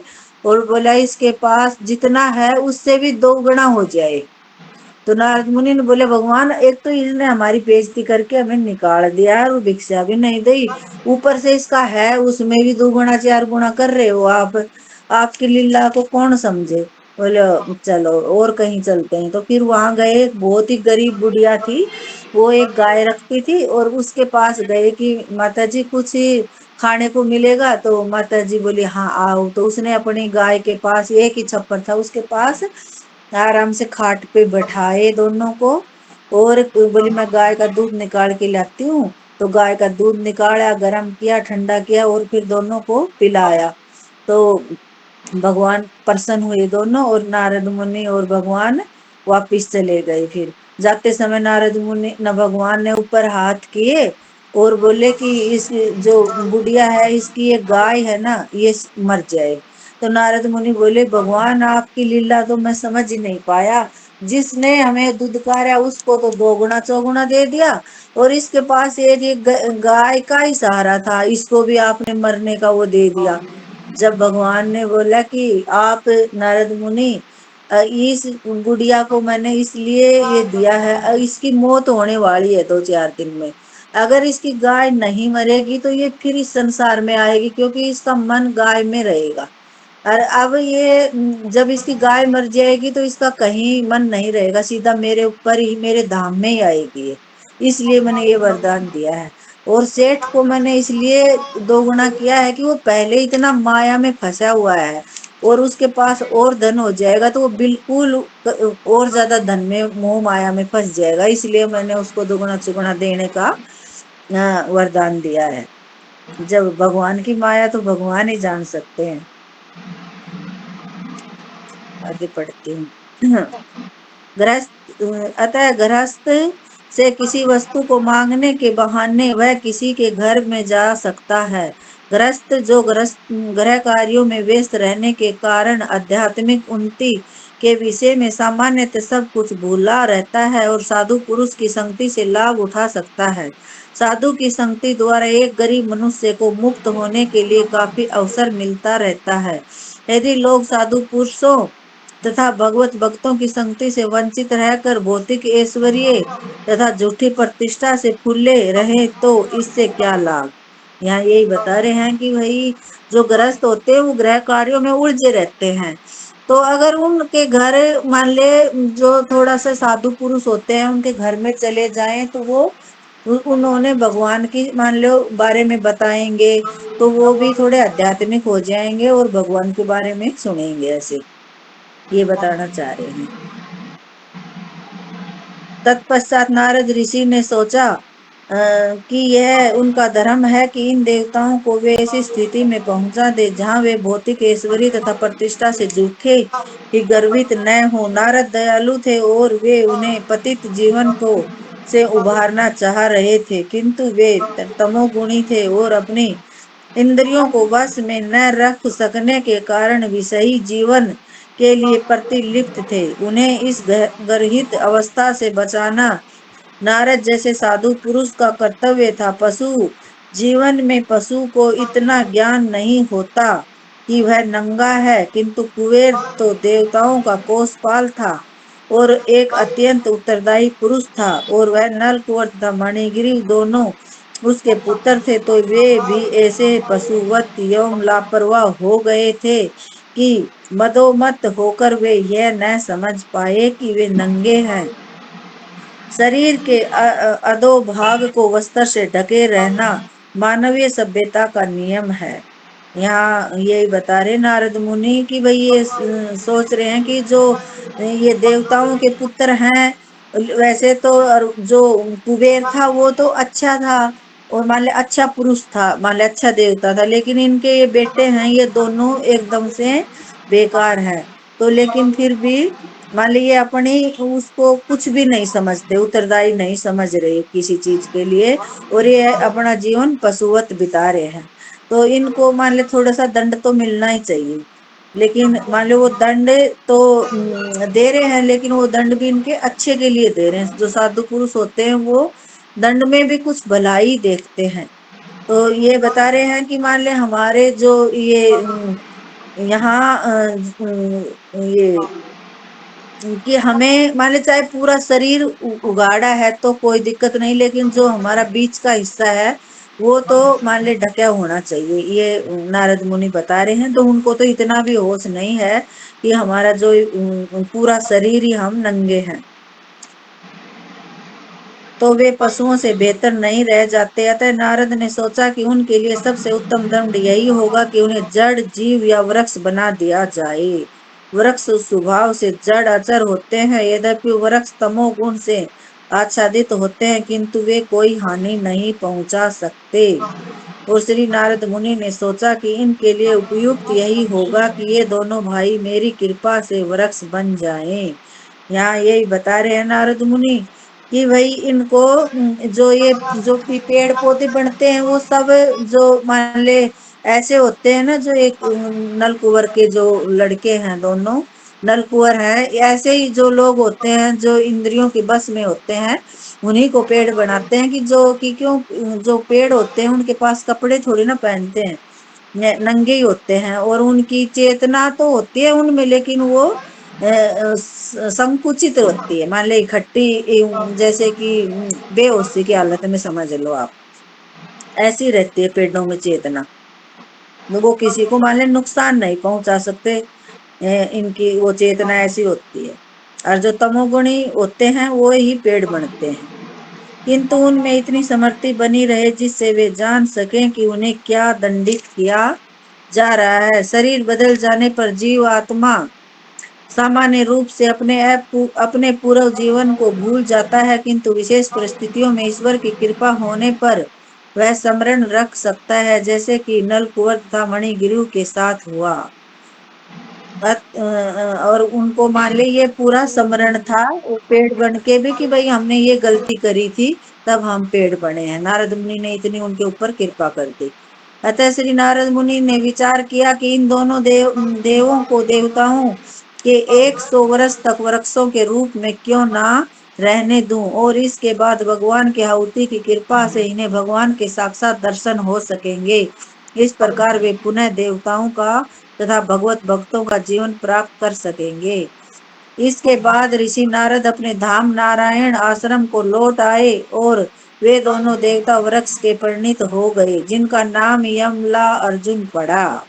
और बोला इसके पास जितना है उससे भी 2 गुना हो जाए। तो नारद मुनि ने बोले भगवान एक तो इसने हमारी बेइज्जती करके हमें निकाल दिया है और भिक्षा भी नहीं दी, ऊपर से इसका है उसमें भी 2 गुना 4 गुना कर रहे हो आप। आपकी लीला को कौन समझे। बोले चलो और कहीं चलते हैं। तो फिर वहां गए, एक बहुत ही गरीब बुढ़िया थी, वो एक गाय रखती थी। और उसके पास गए कि माता जी कुछ खाने को मिलेगा। तो माता जी बोली हाँ आओ। तो उसने अपनी गाय के पास, एक ही छप्पर था उसके पास, आराम से खाट पे बैठाए दोनों को। और बोली मैं गाय का दूध निकाल के लाती हूँ। तो गाय का दूध निकाला, गर्म किया, ठंडा किया और फिर दोनों को पिलाया। तो भगवान प्रसन्न हुए दोनों, और नारद मुनि और भगवान वापिस चले गए। फिर जाते समय नारद मुनि न भगवान ने ऊपर हाथ किए और बोले कि इस जो बुढ़िया है इसकी ये गाय है ना ये मर जाए। तो नारद मुनि बोले भगवान आपकी लीला तो मैं समझ ही नहीं पाया। जिसने हमें दुधकारा उसको तो 2 गुना 4 गुना दे दिया, और इसके पास ये गाय का ही सहारा था, इसको भी आपने मरने का वो दे दिया। जब भगवान ने बोला कि आप नारद मुनि इस गुड़िया को मैंने इसलिए ये दिया है, इसकी मौत होने वाली है 2 4 दिन में। अगर इसकी गाय नहीं मरेगी तो ये फिर इस संसार में आएगी, क्योंकि इसका मन गाय में रहेगा। और अब ये जब इसकी गाय मर जाएगी तो इसका कहीं मन नहीं रहेगा, सीधा मेरे ऊपर ही, मेरे धाम में ही आएगी ये। इसलिए मैंने ये वरदान दिया है। और सेठ को मैंने इसलिए 2 गुना किया है कि वो पहले इतना माया में फंसा हुआ है, और उसके पास और धन हो जाएगा तो वो बिल्कुल और ज्यादा धन में मोह माया में फंस जाएगा। इसलिए मैंने उसको 2 गुना 4 गुना देने का वरदान दिया है। जब भगवान की माया तो भगवान ही जान सकते हैं। आगे पढ़ती हूँ। गृहस्थ अतः गृहस्थ से किसी वस्तु को मांगने के बहाने वह किसी के घर में जा सकता है, ग्रस्त जो ग्रह कार्यों में व्यस्त रहने के कारण आध्यात्मिक उन्नति के विषय में सामान्यतः सब कुछ भूला रहता है और साधु पुरुष की संगति से लाभ उठा सकता है। साधु की संगति द्वारा एक गरीब मनुष्य को मुक्त होने के लिए काफी अवसर मिलता रहता है। यदि लोग साधु पुरुषों तथा भगवत भक्तों की संगति से वंचित रहकर भौतिक ऐश्वर्य तथा झूठी प्रतिष्ठा से फूले रहे तो इससे क्या लाभ। यहाँ यही बता रहे हैं कि भाई जो ग्रस्त होते हैं वो ग्रह कार्यों में उलझे रहते हैं। तो अगर उनके घर मान ले जो थोड़ा सा साधु पुरुष होते हैं उनके घर में चले जाएं तो वो उन्होंने भगवान की मान लो बारे में बताएंगे तो वो भी थोड़े आध्यात्मिक हो जाएंगे और भगवान के बारे में सुनेंगे। ऐसे ये बताना चाह रहे हैं। तत्पश्चात नारद ऋषि ने सोचा कि यह उनका धर्म है कि इन देवताओं को वे ऐसी स्थिति में पहुंचा दे जहां वे भौतिक ऐश्वर्य तथा प्रतिष्ठा से झूठे ही गर्वित न हो। नारद दयालु थे और वे उन्हें पतित जीवन को से उभारना चाह रहे थे, किंतु वे तमोगुणी थे और अपनी इंद्रियों को वश में न रख सकने के कारण विषयी जीवन के लिए प्रतिलिप्त थे। उन्हें इस गर्हित अवस्था से बचाना नारद जैसे साधु पुरुष का कर्तव्य था। पशु जीवन में पशु को इतना ज्ञान नहीं होता कि वह नंगा है, किंतु कुबेर तो देवताओं का कोषपाल था और एक अत्यंत उत्तरदायी पुरुष था और वह नल कुंवर तथा मणिगिरी दोनों उसके पुत्र थे। तो वे भी ऐसे पशुवत एवं लापरवाह हो गए थे कि मदोमत होकर वे यह न समझ पाए कि वे नंगे हैं। शरीर के अधोभाग को वस्त्र से ढके रहना मानवीय सभ्यता का नियम है। यहाँ यही बता रहे नारद मुनि कि भाई ये सोच रहे हैं कि जो ये देवताओं के पुत्र हैं, वैसे तो जो कुबेर था वो तो अच्छा था और मान ले अच्छा पुरुष था, मान ले अच्छा देवता था, लेकिन इनके ये बेटे हैं ये दोनों एकदम से बेकार है। तो लेकिन फिर भी मान लीजिए अपनी उसको कुछ भी नहीं समझते, उत्तरदायी नहीं समझ रहे किसी चीज के लिए और ये अपना जीवन पशुवत बिता रहे हैं। तो इनको मान ले थोड़ा सा दंड तो मिलना ही चाहिए, लेकिन मान लो वो दंड तो दे रहे हैं, लेकिन वो दंड भी इनके अच्छे के लिए दे रहे हैं। जो साधु पुरुष होते हैं वो दंड में भी कुछ भलाई देखते हैं। तो ये बता रहे हैं कि मान ले हमारे जो ये यहाँ ये कि हमें मान ले चाहे पूरा शरीर उगाड़ा है तो कोई दिक्कत नहीं, लेकिन जो हमारा बीच का हिस्सा है वो तो मान ले ढका होना चाहिए। ये नारद मुनि बता रहे हैं। तो उनको तो इतना भी होश नहीं है कि हमारा जो पूरा शरीर ही हम नंगे हैं। तो वे पशुओं से बेहतर नहीं रह जाते। अतः नारद ने सोचा कि उनके लिए सबसे उत्तम दंड यही होगा कि उन्हें जड़ जीव या वृक्ष बना दिया जाए। वृक्ष स्वभाव से जड़ अचर होते हैं, यद्यपि वृक्ष तमोगुण से आच्छादित होते हैं, किंतु वे कोई हानि नहीं पहुंचा सकते। और श्री नारद मुनि ने सोचा कि इनके लिए उपयुक्त यही होगा कि ये दोनों भाई मेरी कृपा से वृक्ष बन जाएं। यहाँ यही बता रहे हैं नारद मुनि कि भाई इनको जो ये जो भी पेड़ पौधे बनते हैं वो सब जो मान ले ऐसे होते हैं ना, जो एक नलकुंवर के जो लड़के हैं दोनों नलकुंवर हैं, ऐसे ही जो लोग होते हैं जो इंद्रियों के बस में होते हैं उन्हीं को पेड़ बनाते हैं। कि क्यों जो पेड़ होते हैं उनके पास कपड़े थोड़ी ना पहनते हैं, नंगे ही होते हैं और उनकी चेतना तो होती है उनमें, लेकिन वो संकुचित होती है। मान ले इकट्ठी जैसे कि बेहोशी की हालत में समझ लो आप, ऐसी रहती है पेड़ों में चेतना। वो किसी को मान ले नुकसान नहीं पहुंचा सकते, इनकी वो चेतना ऐसी होती है। और जो तमोगुणी होते हैं वो ही पेड़ बनते हैं, किंतु उनमें इतनी समर्थि बनी रहे जिससे वे जान सकें कि उन्हें क्या दंडित किया जा रहा है। शरीर बदल जाने पर जीव आत्मा सामान्य रूप से अपने पूर्व जीवन को भूल जाता है, किंतु विशेष परिस्थितियों में ईश्वर की कृपा होने पर वह स्मरण रख सकता है, जैसे कि नल कुंवर तथा मणिगिरु के साथ हुआ। और उनको मान ले ये पूरा स्मरण था वो पेड़ बन के भी कि भाई हमने ये गलती करी थी, तब हम पेड़ बने हैं। नारद मुनि ने इतनी उनके ऊपर कृपा कर दी। अतः श्री नारद मुनि ने विचार किया कि इन दोनों देवों को देवताओं के 100 वर्ष तक वृक्षों के रूप में क्यों ना रहने दूं, और इसके बाद भगवान के आहुति की कृपा से इन्हें भगवान के साक्षात दर्शन हो सकेंगे। इस प्रकार वे पुनः देवताओं का तथा भगवत भक्तों का जीवन प्राप्त कर सकेंगे। इसके बाद ऋषि नारद अपने धाम नारायण आश्रम को लौट आए और वे दोनों देवता वृक्ष के परिणित हो गए, जिनका नाम यमला अर्जुन पड़ा।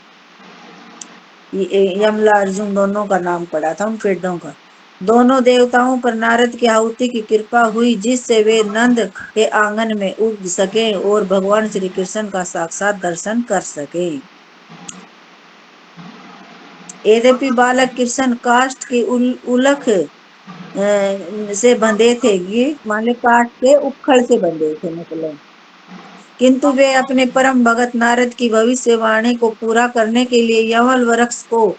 यमला अर्जुन दोनों का नाम पड़ा था उन पेड़ों का। दोनों देवताओं पर नारद की आहुति की कृपा हुई, जिससे वे नंद के आंगन में उग सके और भगवान श्री कृष्ण का साक्षात दर्शन कर सके। यद्यपि बालक कृष्ण काष्ठ के उलख से बंधे थे, ये मान लो काष्ठ के उखड़ से बंधे थे मतलब, किंतु वे अपने परम भगत नारद की भविष्यवाणी को पूरा करने के लिए यमल वृक्ष को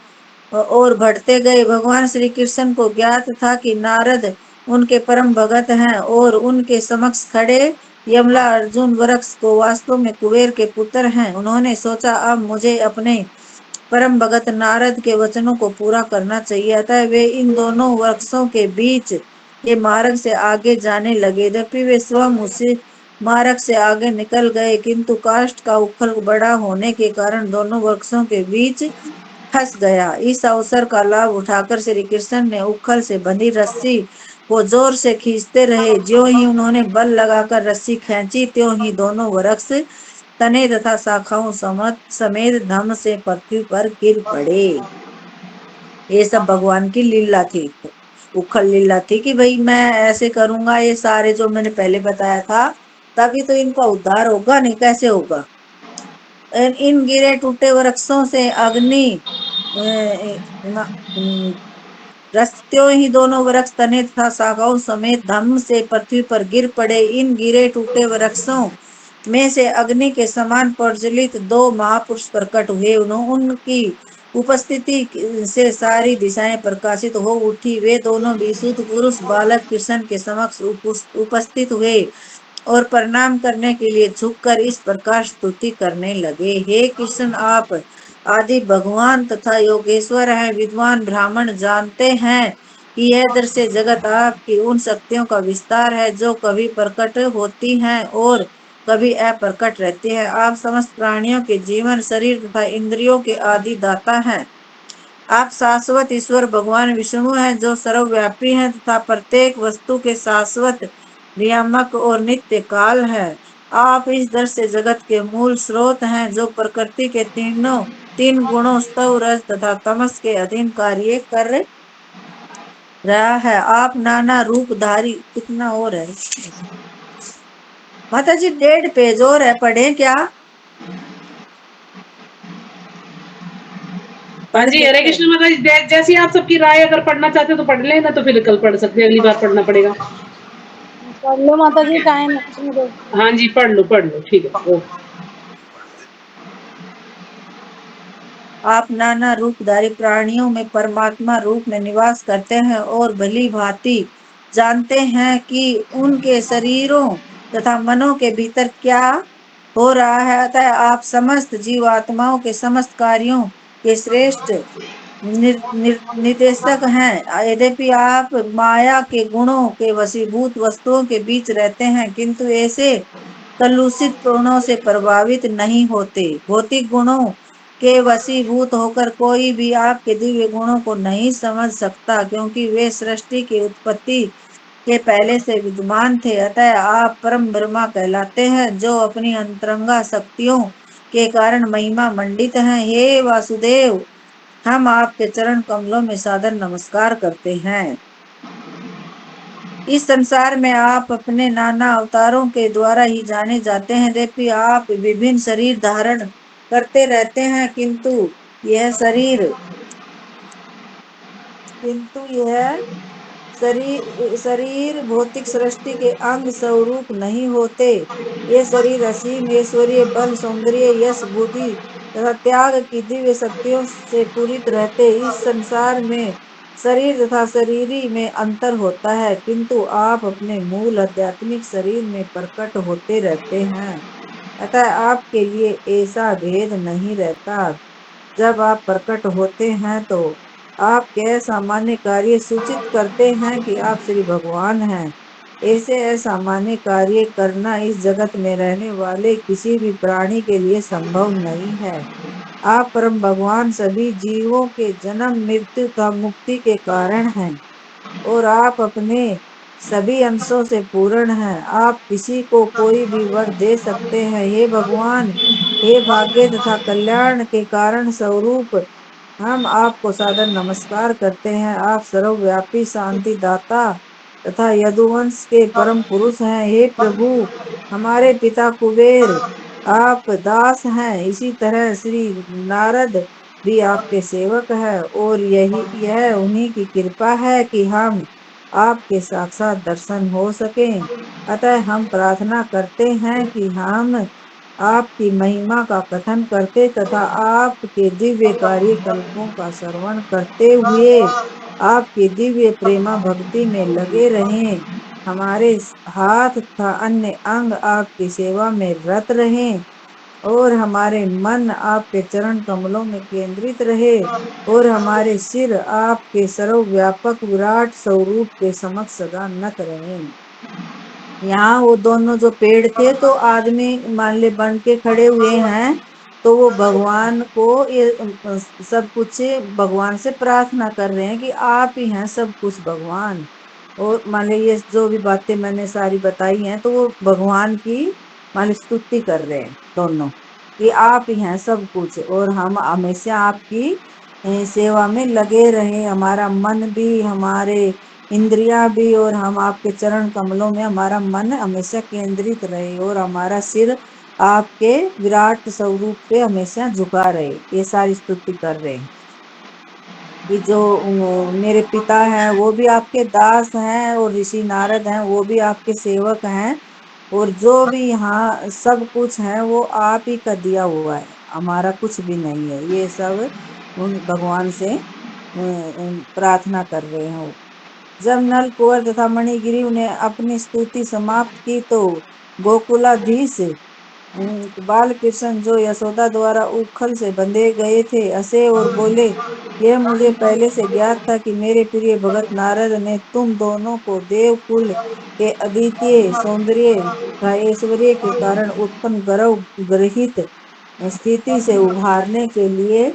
और बढ़ते गए। भगवान श्री कृष्ण को ज्ञात था कि नारद उनके परम भगत हैं और उनके समक्ष खड़े यमला अर्जुन वृक्ष को वास्तव में कुबेर के पुत्र हैं। उन्होंने सोचा, अब मुझे अपने परम भगत नारद के वचनों को पूरा करना चाहिए। अतः वे इन दोनों वृक्षों के बीच के मार्ग से आगे जाने लगे। यद्यपि वे स्वयं उसी मार्ग से आगे निकल गए, किंतु काष्ठ का उखल बड़ा होने के कारण दोनों वृक्षों के बीच फंस गया। इस अवसर का लाभ उठाकर श्री कृष्ण ने उखल से बंधी रस्सी को जोर से खींचते रहे। ज्यों ही उन्होंने बल लगाकर रस्सी खींची, त्यों ही दोनों वृक्ष तने तथा शाखाओं समेत धम से पृथ्वी पर गिर पड़े। ये सब भगवान की लीला थी, उखल लीला थी कि भाई मैं ऐसे करूंगा, ये सारे जो मैंने पहले बताया था, तभी तो इनका उद्धार होगा, नहीं कैसे होगा। इन गिरे टूटे वृक्षों से अग्नि रस्त्यों ही दोनों वृक्ष तने तथा शाखाओं समेत धम से पृथ्वी पर गिर पड़े। इन गिरे टूटे वृक्षों में से अग्नि के समान प्रज्वलित 2 महापुरुष प्रकट हुए। उनकी उपस्थिति से सारी दिशाएं प्रकाशित हो उठी। वे दोनों विशुद्ध पुरुष बालक कृष्ण के समक्ष उपस्थित हुए और प्रणाम करने के लिए झुककर इस प्रकार स्तुति करने लगे। हे कृष्ण, आप आदि भगवान तथा योगेश्वर हैं। विद्वान ब्राह्मण जानते हैं कि यह दृश्य जगत आपकी उन शक्तियों का विस्तार है जो कभी प्रकट होती हैं और कभी अप्रकट रहती हैं। आप समस्त प्राणियों के जीवन, शरीर तथा इंद्रियों के आदि दाता हैं। आप शाश्वत ईश्वर भगवान विष्णु हैं, जो सर्वव्यापी हैं तथा प्रत्येक वस्तु के शाश्वत नियामक और नित्य काल है। आप इस दृश्य जगत के मूल स्रोत हैं, जो प्रकृति के 3 गुणों सत्व, रज तथा तमस के अधीन कार्य कर रहा है। आप नाना रूपधारी। कितना और है माता जी? 1.5 पेज और है, पढ़े क्या? हाँ पढ़ जी, हरे सकते कृष्ण हैं? माता जी। जैसी आप सबकी राय, अगर पढ़ना चाहते हो तो पढ़ लेना, तो फिर कल पढ़ सकते हैं, अगली बार पढ़ना पड़ेगा। पढ़ लो माता जी, टाइम उसमें दो। हाँ जी, पढ़ लो, ठीक है, ओके। आप नाना रूपधारी प्राणियों में परमात्मा रूप में निवास करते हैं और भली भांति जानते हैं कि उनके शरीरों तथा मनों के भीतर क्या हो रहा है। अतः आप समस्त जीवात्माओं के समस्त कार्यों के श्रेष्ठ निर्देशक हैं। यद्यपि आप माया के गुणों के वशीभूत वस्तुओं के बीच रहते हैं, किंतु ऐसे कलुषित गुणों से प्रभावित नहीं होते। भौतिक गुणों के वशीभूत होकर कोई भी आपके दिव्य गुणों को नहीं समझ सकता, क्योंकि वे सृष्टि की उत्पत्ति के पहले से विद्यमान थे। अतः आप परम ब्रह्मा कहलाते हैं, जो अपनी अंतरंगा शक्तियों के कारण महिमा मंडित हैं। हे वासुदेव, हम आपके चरण कमलों में सादर नमस्कार करते हैं। इस संसार में आप अपने नाना अवतारों के द्वारा ही जाने जाते हैं। यद्यपि आप विभिन्न शरीर धारण करते रहते हैं, किंतु यह शरीर भौतिक सृष्टि के अंग स्वरूप नहीं होते। ये शरीर असीम ऐश्वर्य, बल, सौंदर्य, यश, बुद्धि तथा त्याग की दिव्य शक्तियों से पूरित रहते। इस संसार में शरीर तथा शरीरी में अंतर होता है, किंतु आप अपने मूल आध्यात्मिक शरीर में प्रकट होते रहते हैं। अतः आपके लिए ऐसा भेद नहीं रहता। जब आप प्रकट होते हैं तो आपके असामान्य कार्य सूचित करते हैं कि आप श्री भगवान हैं। ऐसे असामान्य कार्य करना इस जगत में रहने वाले किसी भी प्राणी के लिए संभव नहीं है। आप परम भगवान सभी जीवों के जन्म मृत्यु का मुक्ति के कारण हैं और आप अपने सभी अंशों से पूर्ण हैं। आप किसी को कोई भी वर दे सकते हैं। हे भगवान, हे भाग्य तथा कल्याण के कारण स्वरूप, हम आपको सादर नमस्कार करते हैं। आप सर्वव्यापी शांति दाता तथा यदुवंश के परम पुरुष हैं। हे प्रभु, हमारे पिता कुबेर आप दास हैं। इसी तरह श्री नारद भी आपके सेवक है और यह उन्हीं की कृपा है कि हम आपके साक्षात दर्शन हो सके। अतः हम प्रार्थना करते हैं कि हम आपकी महिमा का कथन करते तथा आपके दिव्य कार्य कल्पों का श्रवण करते हुए आपकी दिव्य प्रेमा भक्ति में लगे रहें। हमारे हाथ तथा अन्य अंग आपकी सेवा में रत रहें और हमारे मन आपके चरण कमलों में केंद्रित रहे और हमारे सिर आपके सर्वव्यापक विराट स्वरूप के समक्ष सदा नत रहें। यहाँ वो दोनों जो पेड़ थे तो आदमी मान ले बन के खड़े हुए हैं, तो वो भगवान को ये सब कुछ भगवान से प्रार्थना कर रहे हैं कि आप ही हैं सब कुछ भगवान। और मान ली ये जो भी बातें मैंने सारी बताई हैं तो वो भगवान की मान ली स्तुति कर रहे हैं दोनों कि आप ही हैं सब कुछ और हम हमेशा आपकी सेवा में लगे रहे। हमारा मन भी, हमारे इंद्रियां भी और हम आपके चरण कमलों में हमारा मन हमेशा केंद्रित रहे और हमारा सिर आपके विराट स्वरूप पे हमेशा झुका रहे। ये सारी स्तुति कर रहे हैं कि जो मेरे पिता हैं वो भी आपके दास हैं और ऋषि नारद हैं वो भी आपके सेवक हैं और जो भी यहाँ सब कुछ है वो आप ही का दिया हुआ है, हमारा कुछ भी नहीं है। ये सब उन भगवान से प्रार्थना कर रहे हैं। जब नल कुंवर तथा मणिगिरी ने अपनी स्तुति समाप्त की तो गोकुलाधीश बाल कृष्ण जो यशोदा द्वारा उखल से बंधे गए थे हंसे और बोले, यह मुझे पहले से ज्ञात था कि मेरे प्रिय भगत नारद ने तुम दोनों को देवकुल के अद्वितीय सौंदर्य तथा ऐश्वर्य के कारण उत्पन्न गर्व ग्रहित स्थिति से उभारने के लिए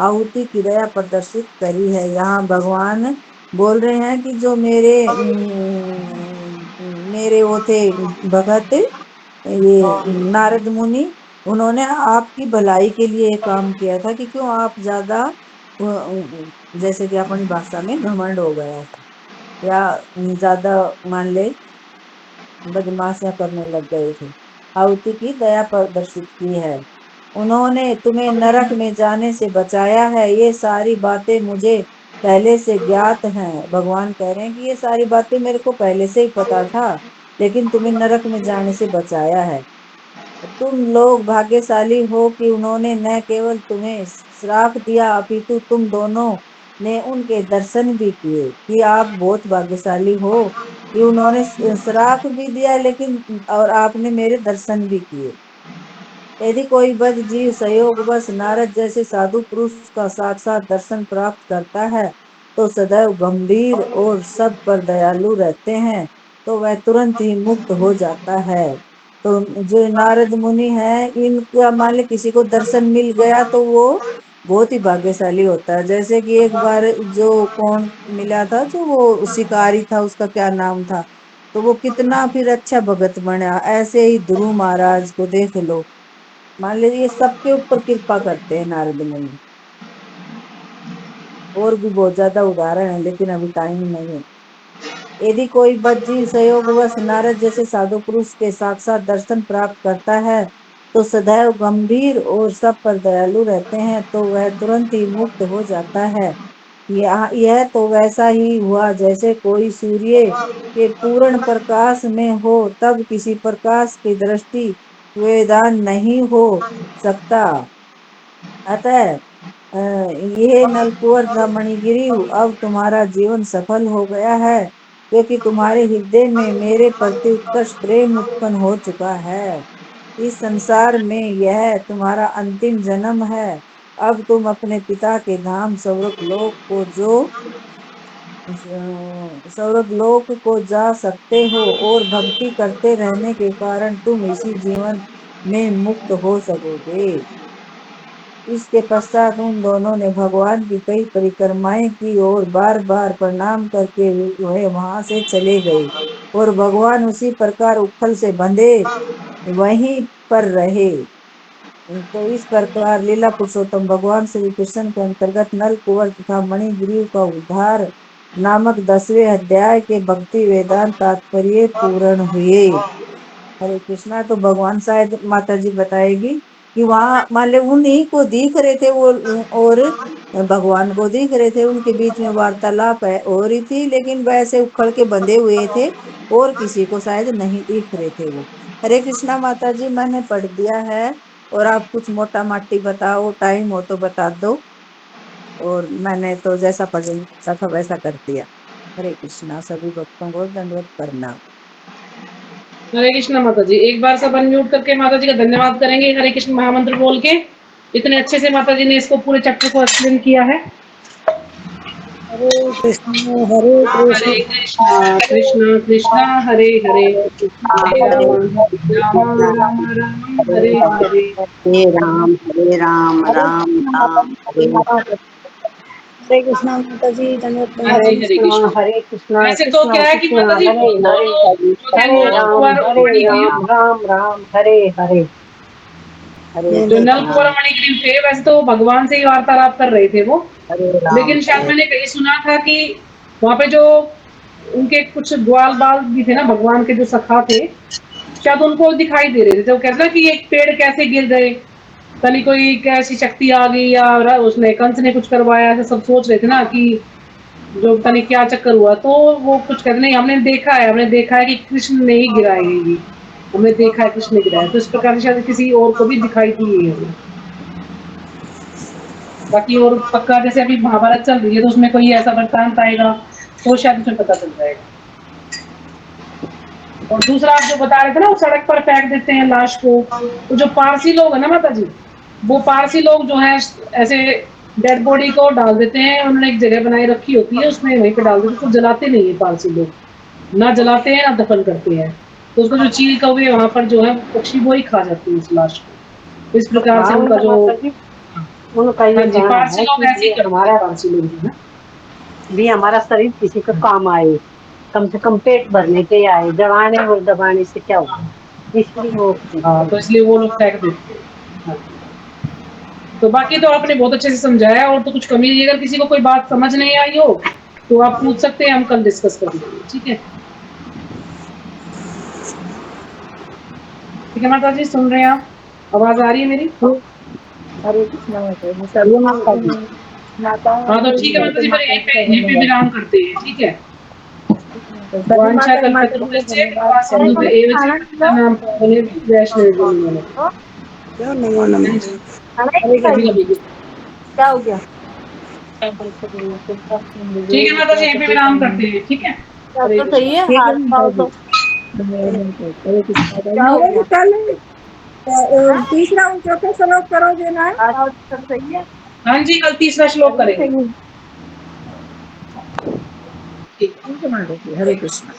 आहुति की दया प्रदर्शित करी है। यहाँ भगवान बोल रहे हैं कि जो मेरे वो थे भगत ये नारद मुनि, उन्होंने आपकी भलाई के लिए ये काम किया था कि क्यों आप ज्यादा जैसे कि अपनी भाषा में घमंड हो गया था या ज्यादा मान ले बदमाशियां करने लग गए थे। आहुति की दया प्रदर्शित की है। उन्होंने तुम्हें नरक में जाने से बचाया है। ये सारी बातें मुझे पहले से ज्ञात हैं। भगवान कह रहे हैं कि ये सारी बातें मेरे को पहले से ही पता था, लेकिन तुम्हें नरक में जाने से बचाया है। तुम लोग भाग्यशाली हो कि उन्होंने न केवल तुम्हें श्राप दिया अपितु तुम दोनों ने उनके दर्शन भी किए। कि आप बहुत भाग्यशाली हो कि उन्होंने श्राप भी दिया लेकिन और आपने मेरे दर्शन भी किए। यदि कोई बद्ध जीव संयोगवश नारद जैसे साधु पुरुष का साक्षात दर्शन प्राप्त करता है तो सदैव गंभीर और सब पर दयालु रहते हैं, तो वह तुरंत ही मुक्त हो जाता है। तो जो नारद मुनि है इनका मान ली किसी को दर्शन मिल गया तो वो बहुत ही भाग्यशाली होता है। जैसे कि एक बार जो कौन मिला था जो वो शिकारी था, उसका क्या नाम था, तो वो कितना फिर अच्छा भगत बना। ऐसे ही ध्रुव महाराज को देख लो, मान लीजिए सबके ऊपर कृपा करते हैं नारद मुनि। और भी बहुत ज्यादा उदाहरण है लेकिन अभी टाइम नहीं है। यदि कोई बज्जीव संयोगवश नारद जैसे साधु पुरुष के साक्षात दर्शन प्राप्त करता है तो सदैव गंभीर और सब पर दयालु रहते हैं, तो वह तुरंत ही मुक्त हो जाता है। यह तो वैसा ही हुआ जैसे कोई सूर्य के पूर्ण प्रकाश में हो तब किसी प्रकाश की दृष्टि वेदान नहीं हो सकता। अतः ये नलकुंवर था मणिगिरी, अब तुम्हारा जीवन सफल हो गया है क्योंकि तुम्हारे हृदय में मेरे प्रति उत्कर्ष प्रेम उत्पन्न हो चुका है। इस संसार में यह तुम्हारा अंतिम जन्म है। अब तुम अपने पिता के धाम स्वर्गलोक को जा सकते हो और भक्ति करते रहने के कारण तुम इसी जीवन में मुक्त हो सकोगे। इसके पश्चात उन दोनों ने भगवान की कई परिक्रमाएं की और बार बार प्रणाम करके वह वहां से चले गए और भगवान उसी प्रकार उखल से बंधे वहीं पर रहे। तो इस प्रकार लीला पुरुषोत्तम भगवान श्री कृष्ण के अंतर्गत नल कुंवर तथा मणिग्रीव का उद्धार नामक 10वें अध्याय के भक्ति वेदांत तात्पर्य पूर्ण हुए। हरे कृष्णा। तो भगवान शायद माता जी बताएगी कि वहां मान लो उन्हीं को दिख रहे थे वो और भगवान को दिख रहे थे, उनके बीच में वार्तालाप हो रही थी, लेकिन वैसे उखड़ के बंधे हुए थे और किसी को शायद नहीं दिख रहे थे वो। हरे कृष्णा माता जी, मैंने पढ़ दिया है और आप कुछ मोटा माटी बताओ, टाइम हो तो बता दो। और मैंने तो जैसा पढ़ा था वैसा कर दिया। हरे कृष्णा। सभी भक्तों को दंडवत प्रणाम। हरे कृष्ण माता जी। एक बार सब अनम्यूट करके माता जी का धन्यवाद करेंगे हरे कृष्ण महामंत्र बोल के। इतने अच्छे से माता जी ने इसको पूरे चैप्टर को एक्सप्लेन किया है। हरे कृष्ण हरे कृष्ण हरे कृष्ण कृष्ण कृष्ण हरे हरे, हरे राम राम राम हरे हरे। हरे राम हरे राम कृष्ण माता राम हरे जी, हरे कृष्ण माता जी धन्यवाद हाँ प्रणाम। जी, हरे कृष्ण। हरे कृष्णा वैसे तो कृष्णा क्या है कि कृष्णा माता जी हरे वो हरे दोनों जो थे हरे नल राम कुंवर और मणिग्रीव, राम राम हरे हरे हरे जो नल कृष्णा कुंवर और मणिग्रीव थे वैसे तो भगवान से ही वार्तालाप कर रहे थे वो। हरे राम लेकिन शायद मैंने कहीं सुना था कि वहां पे जो उनके कुछ ग्वाल बाल भी थे ना, भगवान के जो सखा थे, शायद उनको दिखाई दे रहे थे। तो कहते ना कि एक पेड़ कैसे गिर गए, कहीं कोई कैसी शक्ति आ गई या उसने कंस ने कुछ करवाया, ऐसा सब सोच रहे थे ना कि जो पता नहीं क्या चक्कर हुआ। तो वो कुछ कहते नहीं, हमने देखा है कि कृष्ण ने ही गिराया ये, हमने देखा है कृष्ण ने गिराया। तो इस प्रकार से शायद किसी और को भी दिखाई दी है। बाकी और पक्का जैसे अभी महाभारत चल रही है तो उसमें कोई ऐसा वृत्तांत आएगा तो शायद उसमें पता चल जाएगा। और दूसरा आप जो बता रहे थे ना, वो सड़क पर फेंक देते हैं लाश को, तो जो पारसी लोग है ना माता जी, वो पारसी लोग जो है ऐसे डेड बॉडी को डाल देते हैं, उन्होंने एक जगह बनाई रखी होती है उसमें वहीं पे डाल देते हैं, तो जलाते नहीं है पारसी लोग, ना जलाते हैं ना दफन करते हैं। तो उसको जो चील कौवे वहां पर जो है पक्षी वो ही खा जाते हैं उस लाश को। इस प्रकार से उनका जो, उनका हाँ ये जी, कहना पारसी है लोग कि ऐसे ही ये करते हैं, हमारा पारसी लोग जो है। भी हमारा शरीर किसी का काम आए, कम से कम पेट भरने के आए, जलाने और दबाने से क्या होगा, इसलिए वो हाँ, तो इसलिए वो लोग फेंक देते हैं। हाँ। तो बाकी तो आपने बहुत अच्छे से समझाया, और तो कुछ कमी नहीं। अगर किसी को कोई बात समझ नहीं आई हो तो आप पूछ सकते हैं, हम कल डिस्कस कर लेंगे। ठीक है, ठीक है माता जी, सुन रहे हैं आप? आवाज आ रही है मेरी? हरे कृष्णा माता जी। ये माता जी। माता हाँ, तो ठीक है माता जी, फिर यहीं पे विराम करते हैं। ठीक है। सभी वांछा माता माता जी को कल्पतरुभ्यश्च धन्यवाद कृपा करेंगे। सिन्धुभ्य एव च पतितानां पावनेभ्यो वैष्णवेभ्यो नमो नमः। क्यों नमो नमः। हरे कृष्ण। क्या हो गया? ठीक है माता जी, यहीं पे विराम करते हैं। ठीक है, हरे तो कृष्ण। सही है, हाथ पाओ तो हरे कृष्णा। क्या हो गया? कल तीसरा और चौथा श्लोक करोगे ना? सब सही है। हाँ जी, कल तीसरा श्लोक करेंगे। सही है। ठीक है। ठीक है माता जी। हरे कृष्णा।